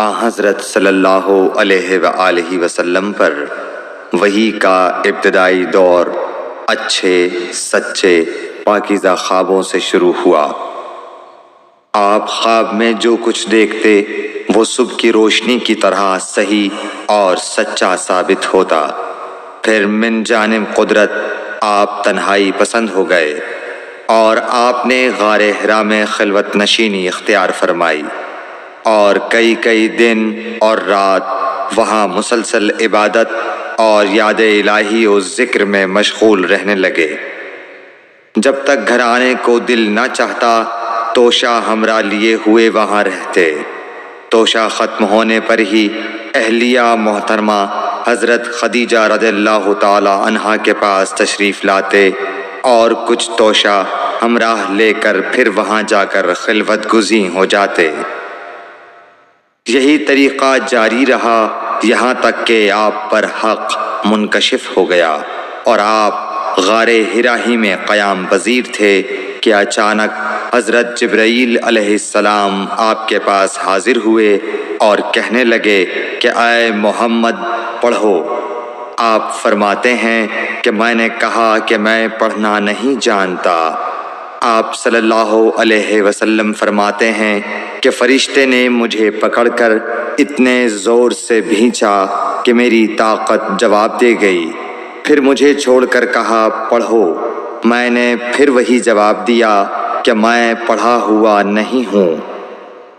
حضرت صلی اللہ علیہ وآلہ وسلم پر وحی کا ابتدائی دور اچھے سچے پاکیزہ خوابوں سے شروع ہوا۔ آپ خواب میں جو کچھ دیکھتے وہ صبح کی روشنی کی طرح صحیح اور سچا ثابت ہوتا۔ پھر من جانب قدرت آپ تنہائی پسند ہو گئے اور آپ نے غار حرا میں خلوت نشینی اختیار فرمائی اور کئی دن اور رات وہاں مسلسل عبادت اور یاد الہی و ذکر میں مشغول رہنے لگے۔ جب تک گھر آنے کو دل نہ چاہتا توشہ ہمراہ لیے ہوئے وہاں رہتے۔ توشہ ختم ہونے پر ہی اہلیہ محترمہ حضرت خدیجہ رضی اللہ تعالی عنہا کے پاس تشریف لاتے اور کچھ توشہ ہمراہ لے کر پھر وہاں جا کر خلوت گزین ہو جاتے۔ یہی طریقہ جاری رہا یہاں تک کہ آپ پر حق منکشف ہو گیا اور آپ غار حرا ہی میں قیام پذیر تھے کہ اچانک حضرت جبرائیل علیہ السلام آپ کے پاس حاضر ہوئے اور کہنے لگے کہ اے محمد پڑھو۔ آپ فرماتے ہیں کہ میں نے کہا کہ میں پڑھنا نہیں جانتا۔ آپ صلی اللہ علیہ وسلم فرماتے ہیں کہ فرشتے نے مجھے پکڑ کر اتنے زور سے بھینچا کہ میری طاقت جواب دے گئی۔ پھر مجھے چھوڑ کر کہا پڑھو۔ میں نے پھر وہی جواب دیا کہ میں پڑھا ہوا نہیں ہوں۔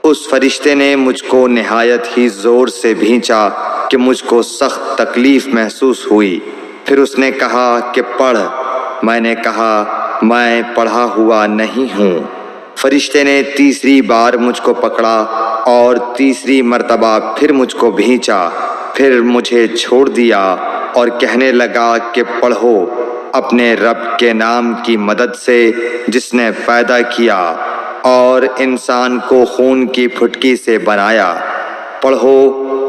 اس فرشتے نے مجھ کو نہایت ہی زور سے بھینچا کہ مجھ کو سخت تکلیف محسوس ہوئی۔ پھر اس نے کہا کہ پڑھ۔ میں نے کہا میں پڑھا ہوا نہیں ہوں۔ فرشتے نے تیسری بار مجھ کو پکڑا اور تیسری مرتبہ پھر مجھ کو بھینچا۔ پھر مجھے چھوڑ دیا اور کہنے لگا کہ پڑھو اپنے رب کے نام کی مدد سے جس نے پیدا کیا اور انسان کو خون کی پھٹکی سے بنایا۔ پڑھو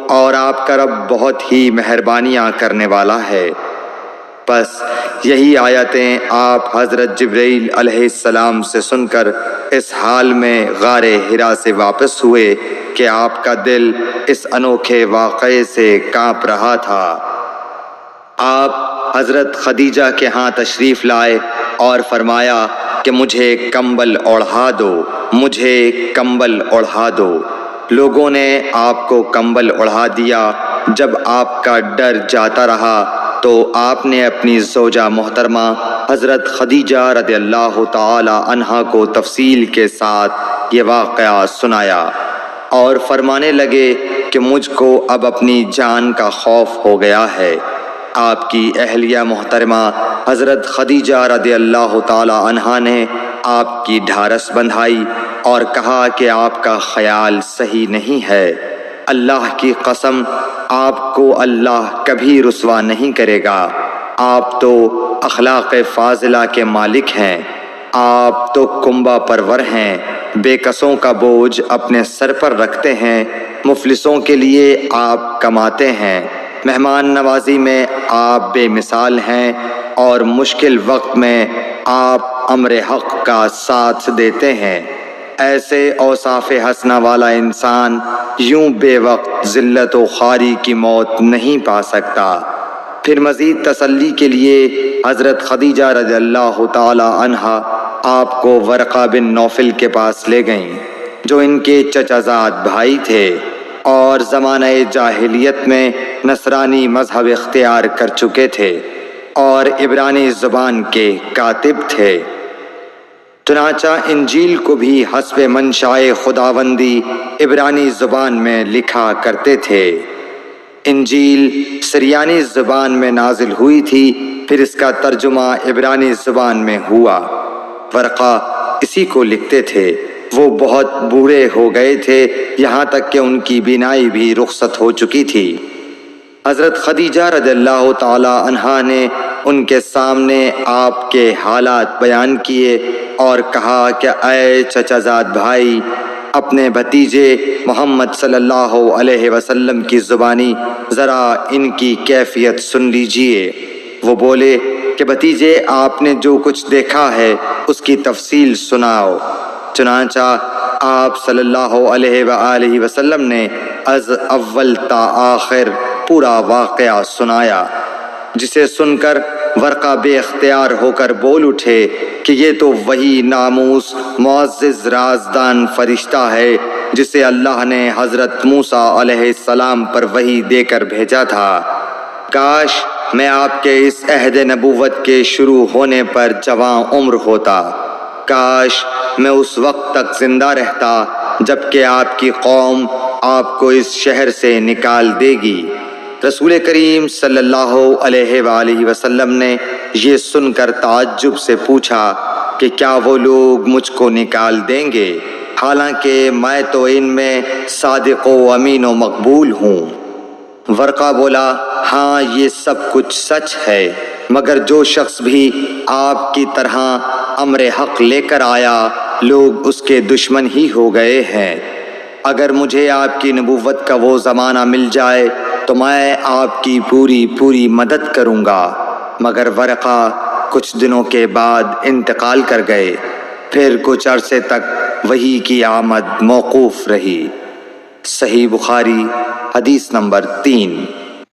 اور آپ کا رب بہت ہی مہربانیاں کرنے والا ہے۔ بس یہی آیتیں آپ حضرت جبرائیل علیہ السلام سے سن کر اس حال میں غار حرا سے واپس ہوئے کہ آپ کا دل اس انوکھے واقعے سے کانپ رہا تھا۔ آپ حضرت خدیجہ کے ہاں تشریف لائے اور فرمایا کہ مجھے کمبل اوڑھا دو، مجھے کمبل اوڑھا دو۔ لوگوں نے آپ کو کمبل اوڑھا دیا۔ جب آپ کا ڈر جاتا رہا تو آپ نے اپنی زوجہ محترمہ حضرت خدیجہ رضی اللہ تعالی عنہا کو تفصیل کے ساتھ یہ واقعہ سنایا اور فرمانے لگے کہ مجھ کو اب اپنی جان کا خوف ہو گیا ہے۔ آپ کی اہلیہ محترمہ حضرت خدیجہ رضی اللہ تعالی عنہا نے آپ کی ڈھارس بندھائی اور کہا کہ آپ کا خیال صحیح نہیں ہے۔ اللہ کی قسم آپ کو اللہ کبھی رسوا نہیں کرے گا۔ آپ تو اخلاق فاضلہ کے مالک ہیں۔ آپ تو کنبہ پرور ہیں، بے کسوں کا بوجھ اپنے سر پر رکھتے ہیں، مفلسوں کے لیے آپ کماتے ہیں، مہمان نوازی میں آپ بے مثال ہیں اور مشکل وقت میں آپ امر حق کا ساتھ دیتے ہیں۔ ایسے اوصاف حسنہ والا انسان یوں بے وقت ذلت و خواری کی موت نہیں پا سکتا۔ پھر مزید تسلی کے لیے حضرت خدیجہ رضی اللہ تعالی عنہا آپ کو ورقہ بن نوفل کے پاس لے گئیں جو ان کے چچا زاد بھائی تھے اور زمانہ جاہلیت میں نصرانی مذہب اختیار کر چکے تھے اور عبرانی زبان کے کاتب تھے۔ چنانچہ انجیل کو بھی حسب منشائے خداوندی عبرانی زبان میں لکھا کرتے تھے۔ انجیل سریانی زبان میں نازل ہوئی تھی، پھر اس کا ترجمہ عبرانی زبان میں ہوا۔ ورقہ اسی کو لکھتے تھے۔ وہ بہت بوڑھے ہو گئے تھے، یہاں تک کہ ان کی بینائی بھی رخصت ہو چکی تھی۔ حضرت خدیجہ رضی اللہ تعالی عنہا نے ان کے سامنے آپ کے حالات بیان کیے اور کہا کہ اے چچا زاد بھائی، اپنے بھتیجے محمد صلی اللہ علیہ وسلم کی زبانی ذرا ان کی کیفیت سن لیجئے۔ وہ بولے کہ بھتیجے آپ نے جو کچھ دیکھا ہے اس کی تفصیل سناؤ۔ چنانچہ آپ صلی اللہ علیہ وآلہ وسلم نے از اول تا آخر پورا واقعہ سنایا، جسے سن کر ورقہ بے اختیار ہو کر بول اٹھے کہ یہ تو وہی ناموس معزز رازدان فرشتہ ہے جسے اللہ نے حضرت موسیٰ علیہ السلام پر وحی دے کر بھیجا تھا۔ کاش میں آپ کے اس عہد نبوت کے شروع ہونے پر جوان عمر ہوتا، کاش میں اس وقت تک زندہ رہتا جب کہ آپ کی قوم آپ کو اس شہر سے نکال دے گی۔ رسول کریم صلی اللہ علیہ وآلہ وسلم نے یہ سن کر تعجب سے پوچھا کہ کیا وہ لوگ مجھ کو نکال دیں گے، حالانکہ میں تو ان میں صادق و امین و مقبول ہوں۔ ورقہ بولا، ہاں یہ سب کچھ سچ ہے، مگر جو شخص بھی آپ کی طرح امر حق لے کر آیا لوگ اس کے دشمن ہی ہو گئے ہیں۔ اگر مجھے آپ کی نبوت کا وہ زمانہ مل جائے تو میں آپ کی پوری مدد کروں گا، مگر ورقہ کچھ دنوں کے بعد انتقال کر گئے، پھر کچھ عرصے تک وحی کی آمد موقوف رہی۔ صحیح بخاری حدیث نمبر 3۔